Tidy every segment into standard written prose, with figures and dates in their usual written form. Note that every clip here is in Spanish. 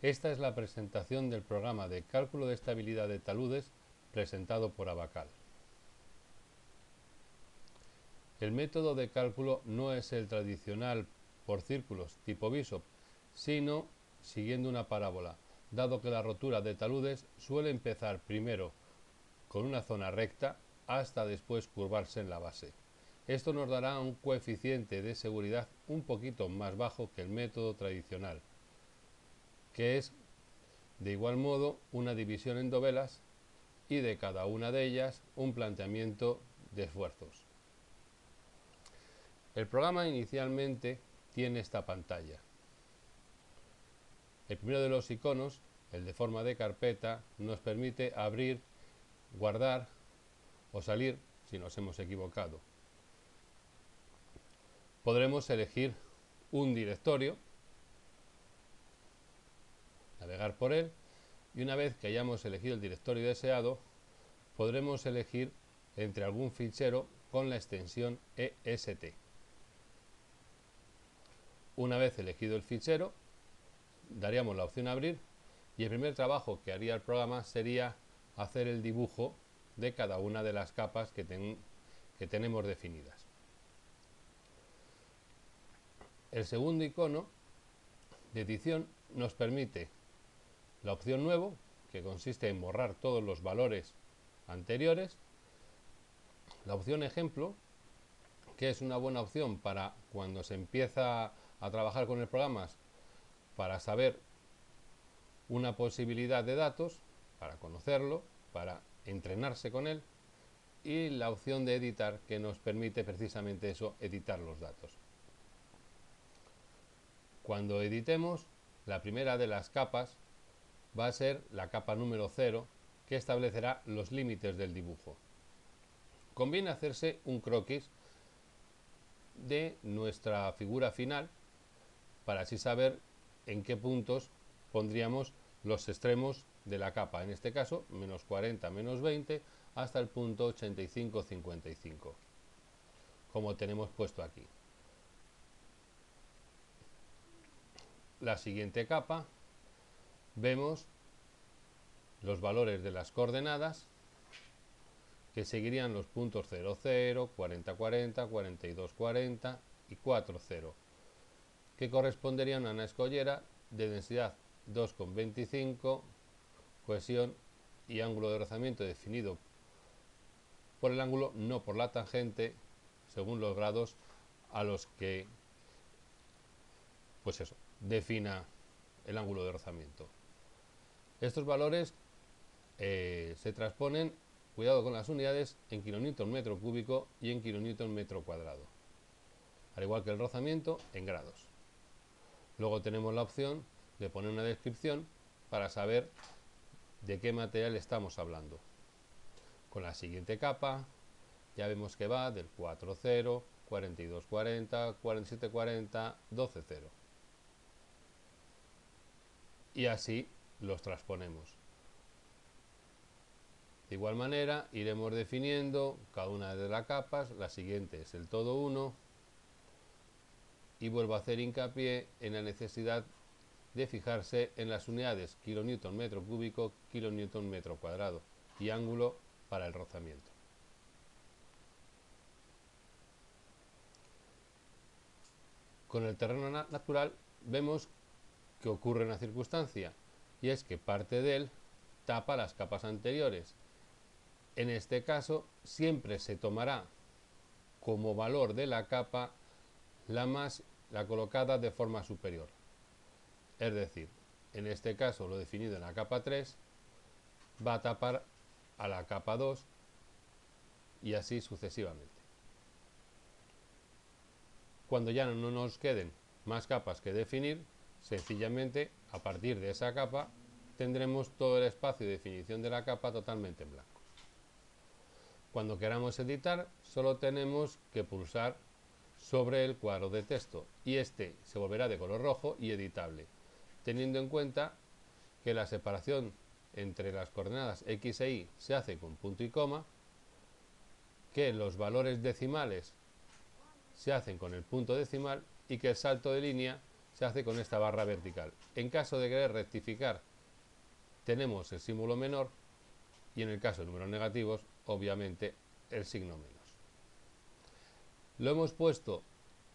Esta es la presentación del programa de cálculo de estabilidad de taludes presentado por Abacal. El método de cálculo no es el tradicional por círculos tipo Bishop, sino siguiendo una parábola, dado que la rotura de taludes suele empezar primero con una zona recta hasta después curvarse en la base. Esto nos dará un coeficiente de seguridad un poquito más bajo que el método tradicional, que es de igual modo una división en dovelas y de cada una de ellas un planteamiento de esfuerzos. El programa inicialmente tiene esta pantalla. El primero de los iconos, el de forma de carpeta, nos permite abrir, guardar o salir si nos hemos equivocado. Podremos elegir un directorio, navegar por él, y una vez que hayamos elegido el directorio deseado, podremos elegir entre algún fichero con la extensión EST. Una vez elegido el fichero, daríamos la opción abrir y el primer trabajo que haría el programa sería hacer el dibujo de cada una de las capas que tenemos definidas. El segundo icono de edición nos permite la opción nuevo, que consiste en borrar todos los valores anteriores, la opción ejemplo, que es una buena opción para cuando se empieza a trabajar con el programa, para saber una posibilidad de datos, para conocerlo, para entrenarse con él, y la opción de editar, que nos permite precisamente eso, editar los datos. Cuando editemos, la primera de las capas va a ser la capa número 0, que establecerá los límites del dibujo. Conviene hacerse un croquis de nuestra figura final para así saber en qué puntos pondríamos los extremos de la capa, en este caso menos 40, menos 20 hasta el punto 85, 55, como tenemos puesto aquí. La siguiente capa, vemos los valores de las coordenadas que seguirían los puntos 0, 0, 40, 40, 42, 40 y 4, 0, que corresponderían a una escollera de densidad 2,25, cohesión y ángulo de rozamiento definido por el ángulo, no por la tangente, según los grados a los que defina el ángulo de rozamiento. Estos valores se transponen, cuidado con las unidades, en kilonewton metro cúbico y en kilonewton metro cuadrado, al igual que el rozamiento en grados. Luego tenemos la opción de poner una descripción para saber de qué material estamos hablando. Con la siguiente capa ya vemos que va del 4,0, 42,40, 47,40, 12,0. Y así los transponemos. De igual manera iremos definiendo cada una de las capas. La siguiente es el todo 1 y vuelvo a hacer hincapié en la necesidad de fijarse en las unidades kilonewton metro cúbico, kilonewton metro cuadrado y ángulo para el rozamiento. Con el terreno natural vemos que ocurre una circunstancia, y es que parte de él tapa las capas anteriores. En este caso siempre se tomará como valor de la capa la colocada de forma superior. Es decir, en este caso lo definido en la capa 3 va a tapar a la capa 2 y así sucesivamente. Cuando ya no nos queden más capas que definir, sencillamente a partir de esa capa tendremos todo el espacio de definición de la capa totalmente en blanco. Cuando queramos editar, solo tenemos que pulsar sobre el cuadro de texto y este se volverá de color rojo y editable, teniendo en cuenta que la separación entre las coordenadas x e y se hace con punto y coma, que los valores decimales se hacen con el punto decimal y que el salto de línea se hace con esta barra vertical. En caso de querer rectificar, tenemos el símbolo menor y en el caso de números negativos, obviamente, el signo menos. Lo hemos puesto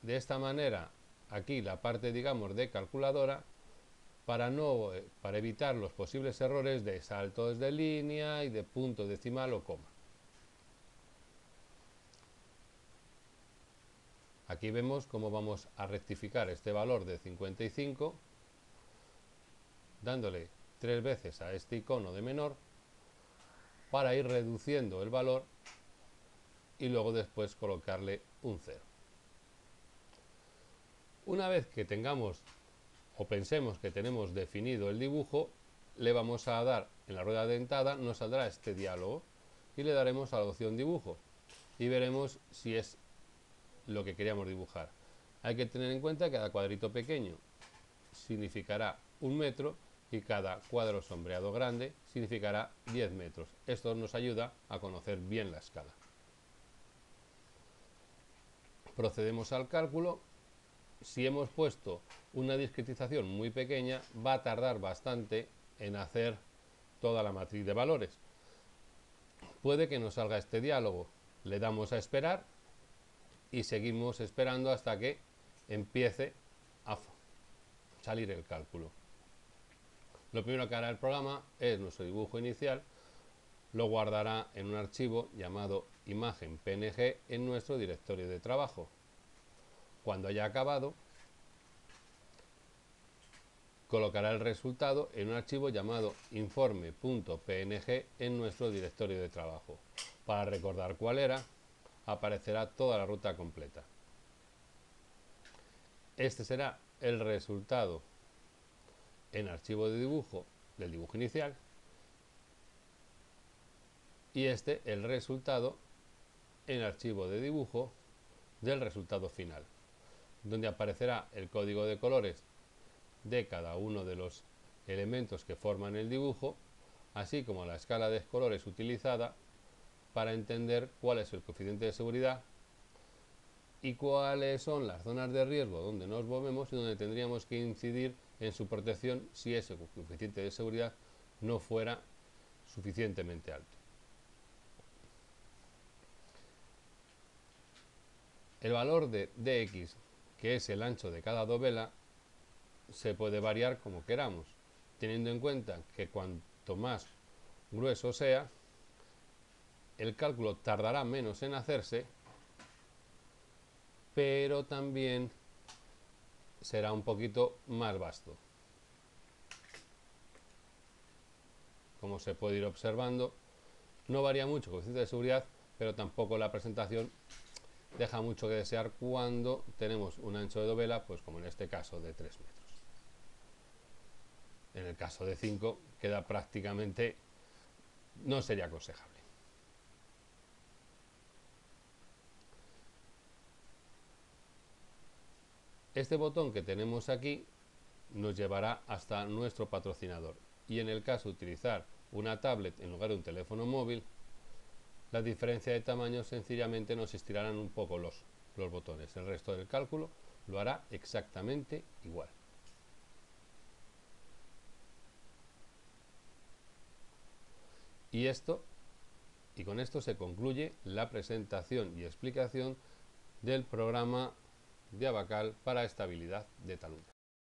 de esta manera aquí la parte, digamos, de calculadora para evitar los posibles errores de saltos de línea y de punto decimal o coma. Aquí vemos cómo vamos a rectificar este valor de 55 dándole 3 veces a este icono de menor para ir reduciendo el valor y luego después colocarle un 0. Una vez que tengamos o pensemos que tenemos definido el dibujo, le vamos a dar en la rueda dentada, nos saldrá este diálogo y le daremos a la opción dibujo y veremos si es lo que queríamos dibujar. Hay que tener en cuenta que cada cuadrito pequeño significará 1 metro y cada cuadro sombreado grande significará 10 metros. Esto nos ayuda a conocer bien la escala. Procedemos al cálculo. Si hemos puesto una discretización muy pequeña, va a tardar bastante en hacer toda la matriz de valores. Puede que nos salga este diálogo. Le damos a esperar y seguimos esperando hasta que empiece a salir el cálculo. Lo primero que hará el programa es nuestro dibujo inicial, lo guardará en un archivo llamado imagen PNG en nuestro directorio de trabajo. Cuando haya acabado, colocará el resultado en un archivo llamado informe.png en nuestro directorio de trabajo. Para recordar cuál era, aparecerá toda la ruta completa. Este será el resultado en archivo de dibujo del dibujo inicial y este el resultado en archivo de dibujo del resultado final, donde aparecerá el código de colores de cada uno de los elementos que forman el dibujo, así como la escala de colores utilizada para entender cuál es el coeficiente de seguridad y cuáles son las zonas de riesgo donde nos movemos y donde tendríamos que incidir en su protección si ese coeficiente de seguridad no fuera suficientemente alto. El valor de dx, que es el ancho de cada dovela, se puede variar como queramos, teniendo en cuenta que cuanto más grueso sea, el cálculo tardará menos en hacerse, pero también será un poquito más vasto. Como se puede ir observando, no varía mucho el coeficiente de seguridad, pero tampoco la presentación deja mucho que desear cuando tenemos un ancho de dovela, pues como en este caso, de 3 metros. En el caso de 5 queda prácticamente, no sería aconsejable. Este botón que tenemos aquí nos llevará hasta nuestro patrocinador y en el caso de utilizar una tablet en lugar de un teléfono móvil, la diferencia de tamaño sencillamente nos estirarán un poco los botones. El resto del cálculo lo hará exactamente igual. Y con esto se concluye la presentación y explicación del programa de Abacal para estabilidad de talud.